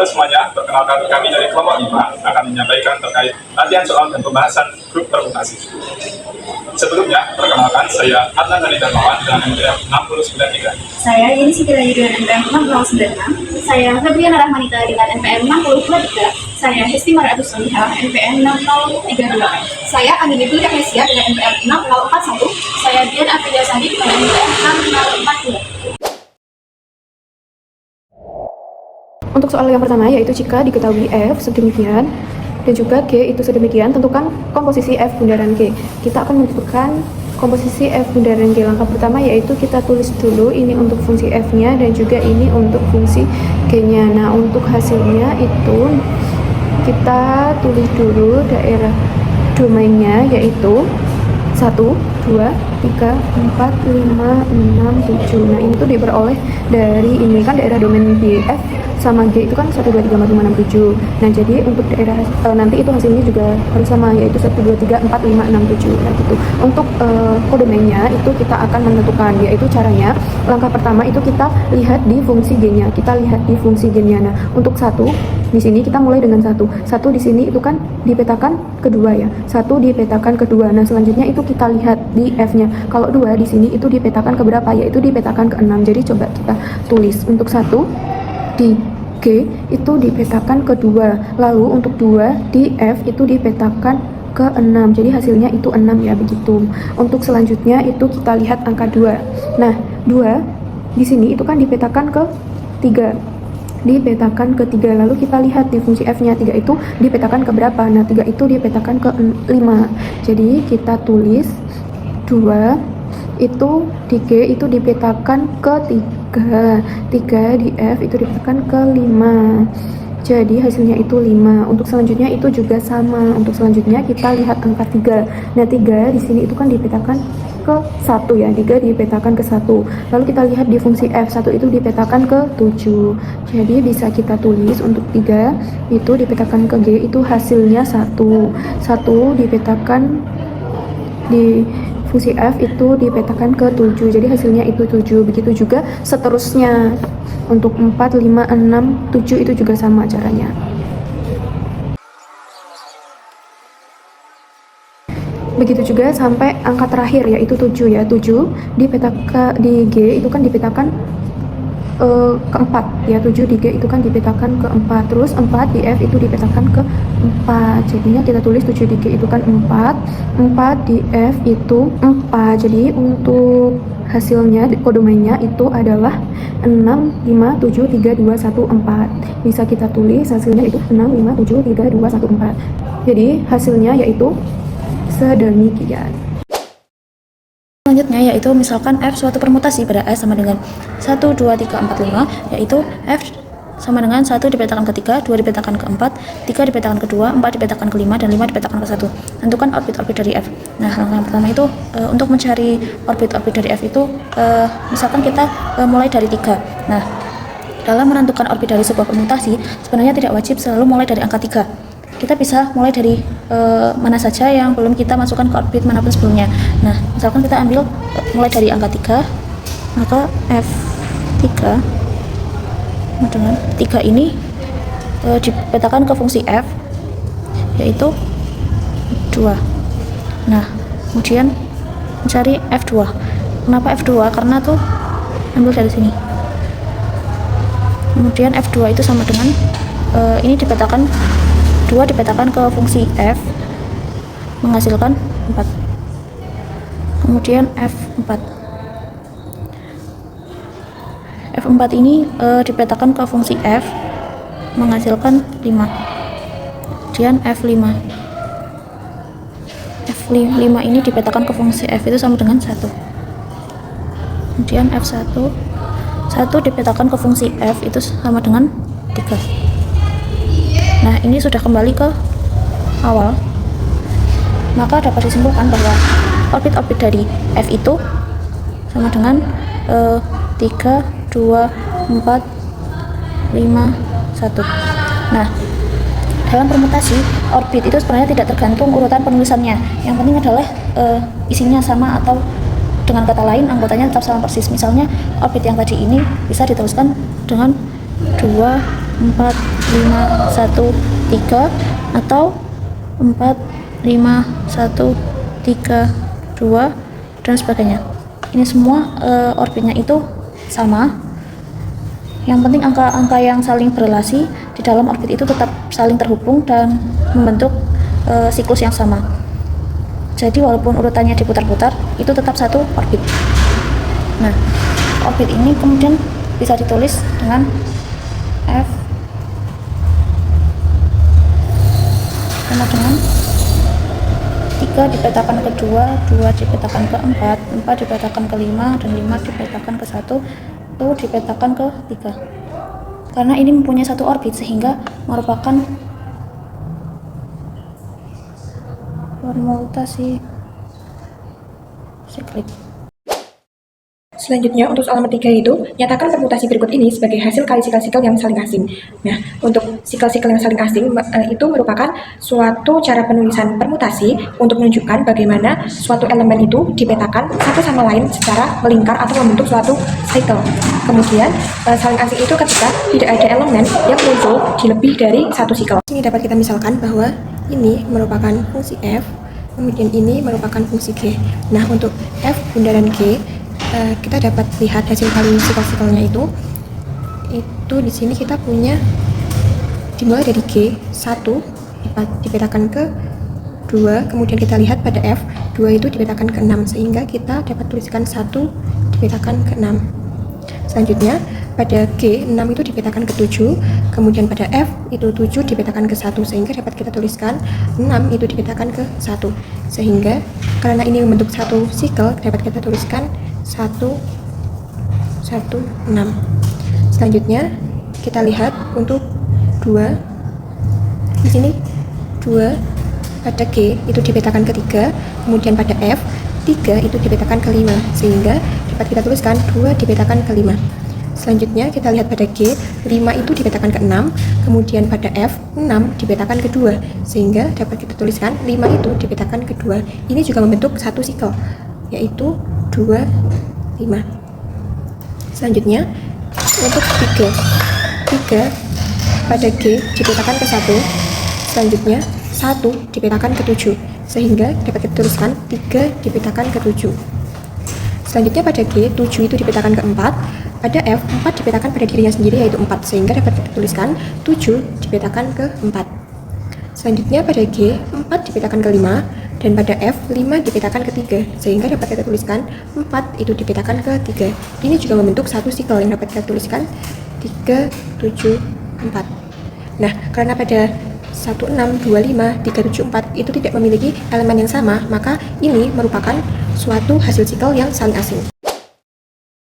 Halo semuanya, perkenalkan kami dari kelompok 5 akan menyampaikan terkait latihan soal dan pembahasan grup permutasi. Sebelumnya, perkenalkan saya Adnan Hari Darmawan dengan NPM 6093. Saya Yeni Sikilayu dengan NPM 6096. Saya Febriana Rahmanita dengan NPM 6023. Saya Hesti Maratus Soliha NPM 6038. Saya Andini Dwi Agnesia dengan NPM 6041. Saya Dian Aprilia Sandi dengan NPM 6042. Untuk soal yang pertama yaitu jika diketahui F sedemikian dan juga G itu sedemikian, tentukan komposisi F bundaran G. Kita akan menentukan komposisi F bundaran G. Langkah pertama yaitu kita tulis dulu ini untuk fungsi F-nya dan juga ini untuk fungsi G-nya. Nah, untuk hasilnya itu kita tulis dulu daerah domainnya yaitu 1, 2, 3, 4, 5, 6, 7. Nah, ini tuh diperoleh dari ini kan daerah domain di F sama G itu kan 1, 2, 3, 4, 5, 6, 7. Nah, jadi untuk daerah nanti itu hasilnya juga harus sama yaitu 1, 2, 3, 4, 5, 6, 7. Nah, gitu. Untuk kodomennya itu kita akan menentukan yaitu caranya langkah pertama itu kita lihat di fungsi G-nya. Kita lihat di fungsi G-nya. Nah, untuk 1 di sini kita mulai dengan 1. 1 di sini itu kan dipetakan kedua ya. 1 dipetakan kedua. Nah, selanjutnya itu kita lihat di F-nya. Kalau 2 di sini itu dipetakan ke berapa? Yaitu dipetakan ke 6. Jadi coba kita tulis untuk 1 di G itu dipetakan ke 2. Lalu untuk 2 di F itu dipetakan ke 6. Jadi hasilnya itu 6 ya, begitu. Untuk selanjutnya itu kita lihat angka 2. Nah, 2 di sini itu kan dipetakan ke 3. Dipetakan ke 3. Lalu kita lihat di fungsi F-nya. 3 itu dipetakan ke berapa? Nah, 3 itu dipetakan ke 5. Jadi kita tulis 2 itu di G itu dipetakan ke 3. 3 di F itu dipetakan ke 5. Jadi hasilnya itu 5. Untuk selanjutnya itu juga sama. Untuk selanjutnya kita lihat angka 3. Nah, 3 di sini itu kan dipetakan ke 1 ya. 3 dipetakan ke 1. Lalu kita lihat di fungsi F, 1 itu dipetakan ke 7. Jadi bisa kita tulis untuk 3 itu dipetakan ke G itu hasilnya 1. 1 dipetakan di fungsi F itu dipetakan ke 7. Jadi hasilnya itu 7. Begitu juga seterusnya. Untuk 4, 5, 6, 7 itu juga sama caranya. Begitu juga sampai angka terakhir yaitu 7 ya. 7 dipetakan di G itu kan dipetakan ke 4 ya. 7 di G itu kan dipetakan ke 4. Terus 4 di F itu dipetakan ke 4. Jadinya kita tulis 7 di G itu kan 4. 4 di F itu 4. Jadi untuk hasilnya kodomennya itu adalah 6, 5, 7, 3, 2, 1, 4. Bisa kita tulis hasilnya itu 6, 5, 7, 3, 2, 1, 4. Jadi hasilnya yaitu sedemikian. Selanjutnya yaitu misalkan F suatu permutasi pada S sama dengan 1, 2, 3, 4, 5, yaitu F sama dengan 1 dipetakan ke 3, 2 dipetakan ke 4, 3 dipetakan ke 2, 4 dipetakan ke 5, dan 5 dipetakan ke 1. Tentukan orbit-orbit dari F. Nah, langkah yang pertama itu untuk mencari orbit-orbit dari F itu misalkan kita mulai dari 3. Nah, dalam menentukan orbit dari sebuah permutasi sebenarnya tidak wajib selalu mulai dari angka 3. Kita bisa mulai dari mana saja yang belum kita masukkan ke orbit manapun sebelumnya. Nah, misalkan kita ambil mulai dari angka 3, maka F3 dengan 3 ini dipetakan ke fungsi F yaitu 2. Nah, kemudian mencari F2. Kenapa F2? Karena tuh ambil dari sini. Kemudian F2 itu sama dengan ini dipetakan 2 dipetakan ke fungsi F menghasilkan 4. Kemudian F4. F4 ini dipetakan ke fungsi F menghasilkan 5. Kemudian F5. F5 ini dipetakan ke fungsi F itu sama dengan 1. Kemudian F1. 1 dipetakan ke fungsi F itu sama dengan 3. Nah, ini sudah kembali ke awal. Maka dapat disimpulkan bahwa orbit-orbit dari F itu sama dengan 3, 2, 4, 5, 1. Nah, dalam permutasi orbit itu sebenarnya tidak tergantung urutan penulisannya. Yang penting adalah isinya sama atau dengan kata lain anggotanya tetap sama persis. Misalnya orbit yang tadi ini bisa dituliskan dengan 2, 4, 5, 1, 3 atau 4, 5, 1, 3, 2 dan sebagainya. Ini semua orbitnya itu sama. Yang penting angka-angka yang saling berelasi di dalam orbit itu tetap saling terhubung dan membentuk siklus yang sama. Jadi walaupun urutannya diputar-putar, itu tetap satu orbit. Nah, orbit ini kemudian bisa ditulis dengan F sama dengan 3 dipetakan ke 2, 2 dipetakan ke 4, 4 dipetakan ke 5, dan 5 dipetakan ke 1, 1 dipetakan ke 3. Karena ini mempunyai satu orbit sehingga merupakan permutasi siklik. Selanjutnya untuk soal nomor 3 itu, nyatakan permutasi berikut ini sebagai hasil kali sikal-sikal yang saling asing. Nah, untuk sikal-sikal yang saling asing itu merupakan suatu cara penulisan permutasi untuk menunjukkan bagaimana suatu elemen itu dipetakan satu sama lain secara melingkar atau membentuk suatu cycle. Kemudian, saling asing itu ketika tidak ada elemen yang muncul di lebih dari satu sikal. Ini dapat kita misalkan bahwa ini merupakan fungsi F, kemudian ini merupakan fungsi G. Nah, untuk F bundaran G, kita dapat lihat hasil kali sikal-sikalnya itu di sini kita punya dimulai dari G 1 dipetakan ke 2, kemudian kita lihat pada F 2 itu dipetakan ke 6 sehingga kita dapat tuliskan 1 dipetakan ke 6. Selanjutnya pada G 6 itu dipetakan ke 7, kemudian pada F itu 7 dipetakan ke 1 sehingga dapat kita tuliskan 6 itu dipetakan ke 1, sehingga karena ini membentuk satu sikel dapat kita tuliskan 1, 1, 6. Selanjutnya kita lihat untuk 2 di sini 2 pada G itu dipetakan ke 3, kemudian pada F 3 itu dipetakan ke 5 sehingga dapat kita tuliskan 2 dipetakan ke 5. Selanjutnya kita lihat pada G 5 itu dipetakan ke 6, kemudian pada F 6 dipetakan ke 2 sehingga dapat kita tuliskan 5 itu dipetakan ke 2. Ini juga membentuk satu sikel yaitu 2, 5. Selanjutnya untuk 3 pada G dipetakan ke 1, selanjutnya 1 dipetakan ke 7 sehingga dapat kita tuliskan 3 dipetakan ke 7. Selanjutnya pada G 7 itu dipetakan ke 4, pada F 4 dipetakan pada dirinya sendiri yaitu 4 sehingga dapat kita tuliskan 7 dipetakan ke 4. Selanjutnya pada G 4 dipetakan ke 5 dan pada F 5 dipetakan ke 3 sehingga dapat kita tuliskan 4 itu dipetakan ke 3. Ini juga membentuk satu sikel yang dapat kita tuliskan 3, 7, 4. Nah, karena pada 1, 6, 2, 5, 3, 7, 4 itu tidak memiliki elemen yang sama, maka ini merupakan suatu hasil sikel yang saling asing.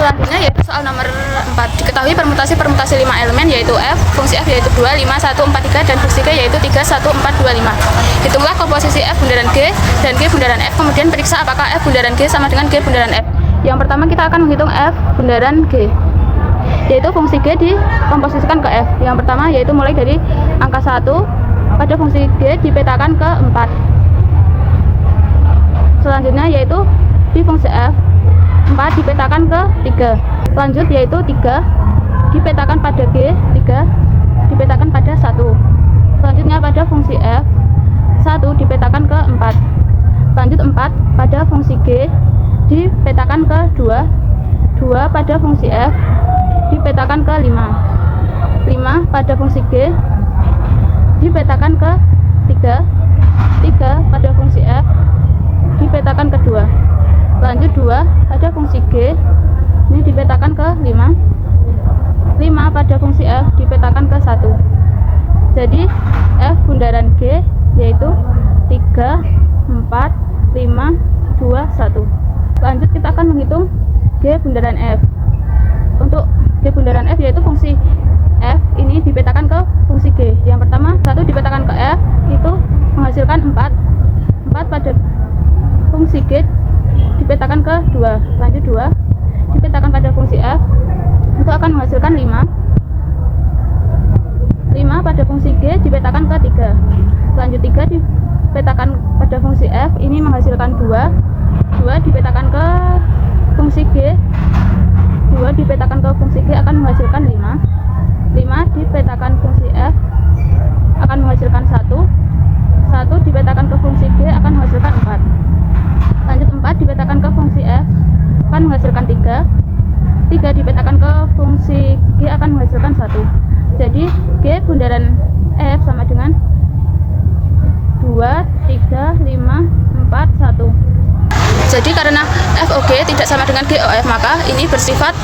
Selanjutnya yaitu soal nomor 4. Diketahui permutasi 5 elemen yaitu F, fungsi F yaitu 2, 5, 1, 4, 3 dan fungsi G yaitu 3, 1, 4, 2, 5. Hitunglah komposisi F bundaran G dan G bundaran F, kemudian periksa apakah F bundaran G sama dengan G bundaran F. Yang pertama kita akan menghitung F bundaran G, yaitu fungsi G dikomposisikan ke F. Yang pertama yaitu mulai dari angka 1 pada fungsi G dipetakan ke 4. Selanjutnya yaitu di fungsi F 4 dipetakan ke 3. Lanjut yaitu 3 dipetakan pada G, 3 dipetakan pada 1. Selanjutnya pada fungsi F 1 dipetakan ke 4. Lanjut 4 pada fungsi G dipetakan ke 2. 2 pada fungsi F dipetakan ke 5. 5 pada fungsi G dipetakan ke 3. 3 pada fungsi F dipetakan ke 2. Lanjut 2 pada fungsi G ini dipetakan ke 5. 5 pada fungsi F dipetakan ke 1. Jadi F bundaran G yaitu 3, 4, 5, 2, 1. Lanjut kita akan menghitung G bundaran F. Untuk G bundaran F yaitu fungsi F ini dipetakan ke fungsi G. Yang pertama 1 dipetakan ke F itu menghasilkan 4. 4 pada fungsi G dipetakan ke 2. Lanjut 2 dipetakan pada fungsi F itu akan menghasilkan 5. 5 pada fungsi G dipetakan ke 3. Lanjut 3 dipetakan pada fungsi F ini menghasilkan 2. 2 dipetakan ke fungsi G, 2 dipetakan ke fungsi G akan menghasilkan 5. 5 dipetakan fungsi f akan menghasilkan 1 dipetakan ke fungsi g akan menghasilkan 4. Lanjut 4 dipetakan ke fungsi f akan menghasilkan 3 dipetakan ke fungsi g akan menghasilkan 1. Jadi g bundaran f sama dengan 2, 3, 5, 4, 1. Jadi karena FOG tidak sama dengan GOF, maka ini bersifat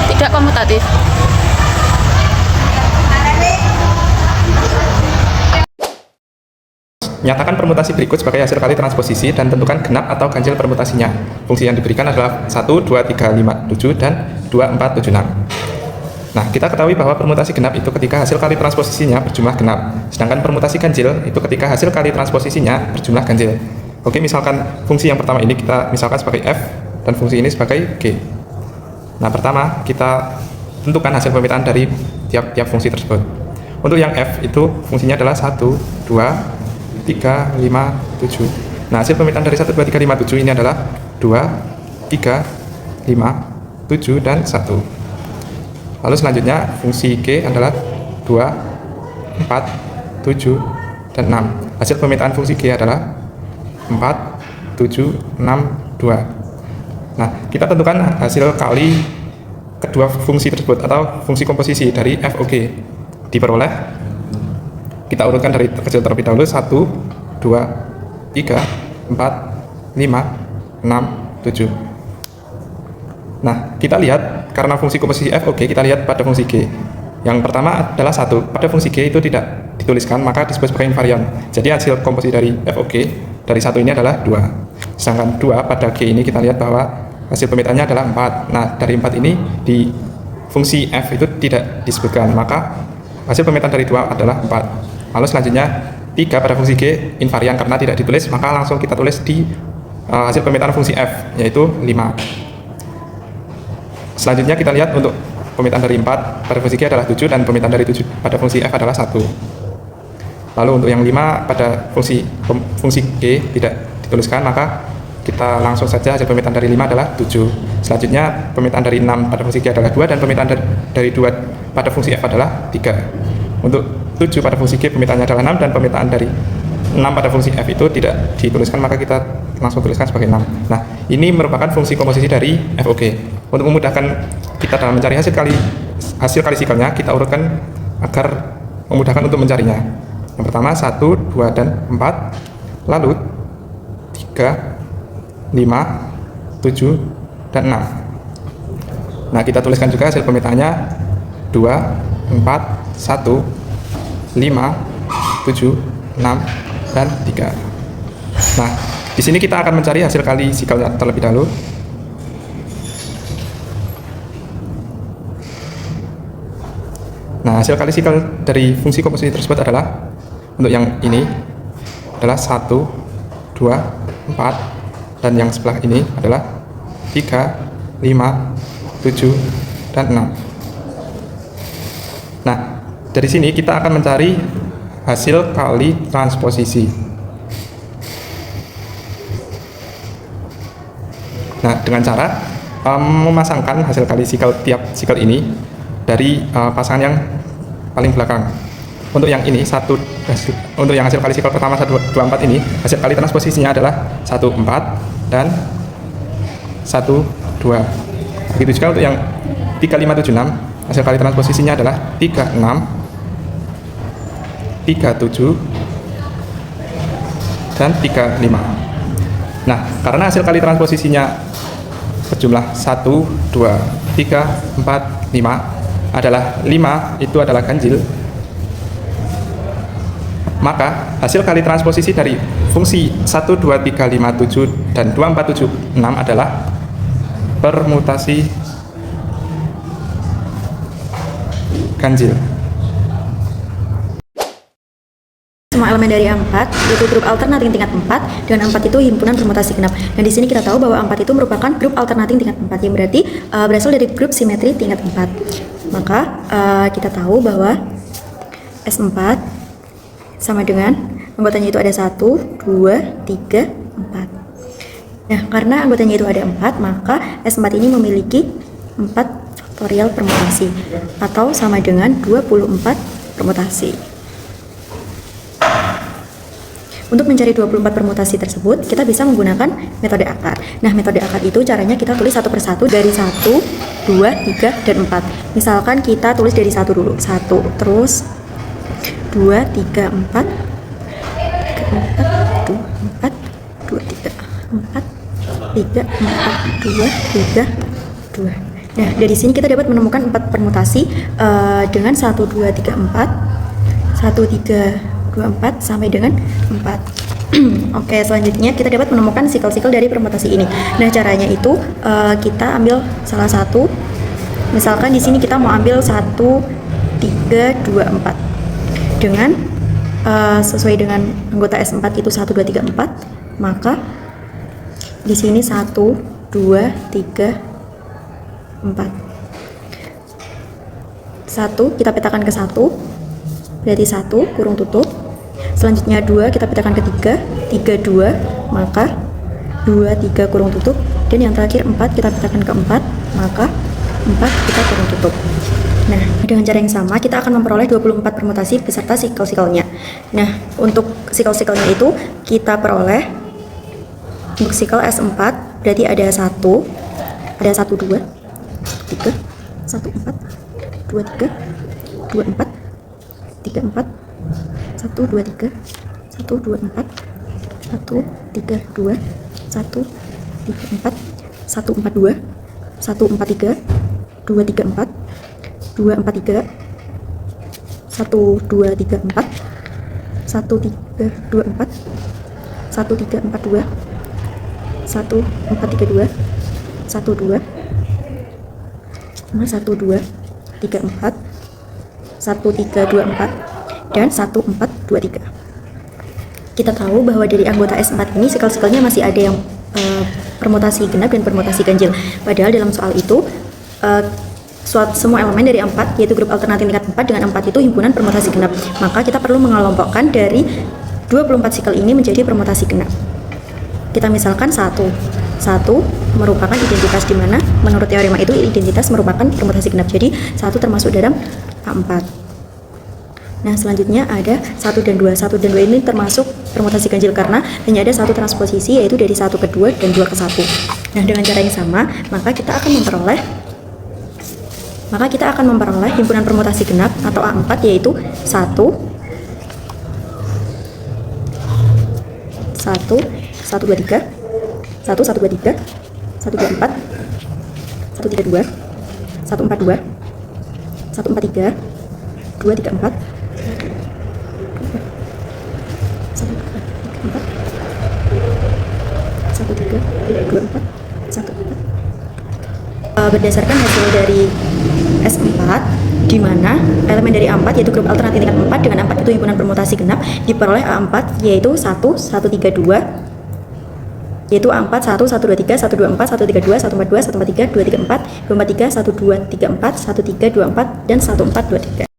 tidak komutatif. Nyatakan permutasi berikut sebagai hasil kali transposisi dan tentukan genap atau ganjil permutasinya. Fungsi yang diberikan adalah 1, 2, 3, 5, 7, dan 2, 4, 7, 6. Nah, kita ketahui bahwa permutasi genap itu ketika hasil kali transposisinya berjumlah genap. Sedangkan permutasi ganjil itu ketika hasil kali transposisinya berjumlah ganjil. Oke, misalkan fungsi yang pertama ini kita misalkan sebagai f dan fungsi ini sebagai g. Nah, pertama kita tentukan hasil pemetaan dari tiap fungsi tersebut. Untuk yang f itu fungsinya adalah 1, 2, 3, 5, 7. Nah, hasil pemetaan dari 1, 2, 3, 5, 7 ini adalah 2, 3, 5, 7, dan 1. Lalu selanjutnya fungsi G adalah 2, 4, 7, dan 6. Hasil pemetaan fungsi G adalah 4, 7, 6, 2. Nah, kita tentukan hasil kali kedua fungsi tersebut atau fungsi komposisi dari FOG. Diperoleh, kita urutkan dari terkecil terlebih dahulu, 1, 2, 3, 4, 5, 6, 7. Nah, kita lihat karena fungsi komposisi FOG, kita lihat pada fungsi G. Yang pertama adalah 1. Pada fungsi G itu tidak dituliskan, maka disebut sebagai invarian. Jadi hasil komposisi dari FOG dari 1 ini adalah 2. Sedangkan 2 pada G ini kita lihat bahwa hasil pemetaannya adalah 4. Nah, dari 4 ini di fungsi F itu tidak disebutkan, maka hasil pemetaan dari 2 adalah 4. Lalu selanjutnya 3 pada fungsi G invarian karena tidak ditulis, maka langsung kita tulis di hasil pemetaan fungsi F, yaitu 5. Selanjutnya kita lihat untuk pemetaan dari 4 pada fungsi G adalah 7 dan pemetaan dari 7 pada fungsi F adalah 1. Lalu untuk yang 5 pada fungsi G tidak dituliskan, maka kita langsung saja hasil pemetaan dari 5 adalah 7. Selanjutnya pemetaan dari 6 pada fungsi G adalah 2 dan pemetaan dari 2 pada fungsi F adalah 3. Untuk 7 pada fungsi G pemetaannya adalah 6 dan pemetaan dari 6 pada fungsi F itu tidak dituliskan, maka kita langsung tuliskan sebagai 6. Nah, ini merupakan fungsi komposisi dari FOG. Untuk memudahkan kita dalam mencari hasil kalisikalnya, kita urutkan agar memudahkan untuk mencarinya. Yang pertama 1, 2, dan 4, lalu 3, 5, 7, dan 6. Nah, kita tuliskan juga hasil pemetaannya 2, 4, 1, 5, 7, 6, dan 3. Nah, di sini kita akan mencari hasil kalisikalnya terlebih dahulu. Nah, hasil kalisikal dari fungsi komposisi tersebut adalah untuk yang ini adalah 1, 2, 4, dan yang sebelah ini adalah 3, 5, 7, dan 6. Nah, dari sini kita akan mencari hasil kali transposisi. Nah, dengan cara memasangkan hasil kalisikal tiap sikal ini dari pasangan yang paling belakang. Untuk yang ini untuk yang hasil kalisikal pertama 1, 2, 4 ini, hasil kali transposisinya adalah 1, 4 dan 1, 2. Begitu juga untuk yang 3, 5, 7, 6, hasil kali transposisinya adalah 3, 6, 3, 7, dan 3, 5. Nah, karena hasil kali transposisinya berjumlah 1, 2, 3, 4, 5 adalah 5, itu adalah ganjil, maka hasil kali transposisi dari fungsi 1, 2, 3, 5, 7, dan 2, 4, 7, 6 adalah permutasi ganjil. Semua elemen dari A4 yaitu grup alternating tingkat 4, dan A4 itu himpunan permutasi genap. Nah, di sini kita tahu bahwa A4 itu merupakan grup alternating tingkat 4 yang berarti berasal dari grup simetri tingkat 4. Maka kita tahu bahwa S4 sama dengan anggotanya itu ada 1, 2, 3, 4. Nah, karena anggotanya itu ada 4, maka S4 ini memiliki 4 faktor. faktorial permutasi atau sama dengan 24 permutasi. Untuk mencari 24 permutasi tersebut, kita bisa menggunakan metode akar. Nah, metode akar itu caranya kita tulis satu persatu dari 1, 2, 3, dan 4. Misalkan kita tulis dari 1 dulu. 1, terus 2, 3, 4, 4, 2, 4, 2, 3, 4, 3, 4, 2, 3, 2. Nah, dari sini kita dapat menemukan 4 permutasi dengan 1, 2, 3, 4, 1, 3, 24 sampai dengan 4. Oke, selanjutnya kita dapat menemukan sikel-sikel dari permutasi ini. Nah, caranya itu kita ambil salah satu. Misalkan di sini kita mau ambil 1, 3, 2, 4. Dengan sesuai dengan anggota S4 itu 1, 2, 3, 4, maka di sini 1, 2, 3, 4. 1 kita petakan ke 1, berarti 1 kurung tutup. Selanjutnya 2 kita petakan ke 3, 3, 2, maka 2, 3 kurung tutup. Dan yang terakhir 4 kita petakan ke 4, maka 4 kita kurung tutup. Nah, dengan cara yang sama kita akan memperoleh 24 permutasi beserta sikel-sikelnya. Nah, untuk sikel-sikelnya itu kita peroleh untuk sikel S4 berarti ada 1, ada 1, 2, 3, 1, 4, 2, 3, 2, 4, 3, 4, 1, 2, 3, 1, 2, 4, 1, 3, 2, 1, 3, 4, 1, 4, 2, 1, 4, 3, 2, 3, 4, 2, 4, 3, 1, 2, 3, 4, 1, 3, 2, 4, 1, 3, 4, 2, 1, 4, 3, 2, 1, 2, 1, 2, 3, 4, 1, 3, 2, 4, dan 1, 4, 2, 3. Kita tahu bahwa dari anggota S4 ini sikel-sikelnya masih ada yang permutasi genap dan permutasi ganjil. Padahal dalam soal itu semua elemen dari 4 yaitu grup alternatif tingkat 4 dengan 4 itu himpunan permutasi genap. Maka kita perlu mengelompokkan dari 24 sikel ini menjadi permutasi genap. Kita misalkan 1 merupakan identitas di mana menurut teorema itu identitas merupakan permutasi genap. Jadi 1 termasuk dalam A4. Nah, selanjutnya ada 1 dan 2. 1 dan 2 ini termasuk permutasi ganjil karena hanya ada 1 transposisi yaitu dari 1 ke 2 dan 2 ke 1. Nah, dengan cara yang sama, maka kita akan memperoleh himpunan permutasi genap atau A4 yaitu 1 2, 3, 1 2, 3, 1 2, 4, 1 3, 2, 1 4, 2, 1 4, 3, 2 3, 4, 1 3, 2, 4, 1 4. Berdasarkan hasil dari S4 di mana elemen dari A4 yaitu grup alternatif tingkat 4 dengan 4 itu himpunan permutasi genap diperoleh A4 yaitu 1 1 3 2 yaitu A4 1 1 2 3 1 2 4 1 3 2 1 4 2 1 4 3 2 3 4 2 4 3 1 2 3 4 1 3 2 4 dan 1 4 2 3.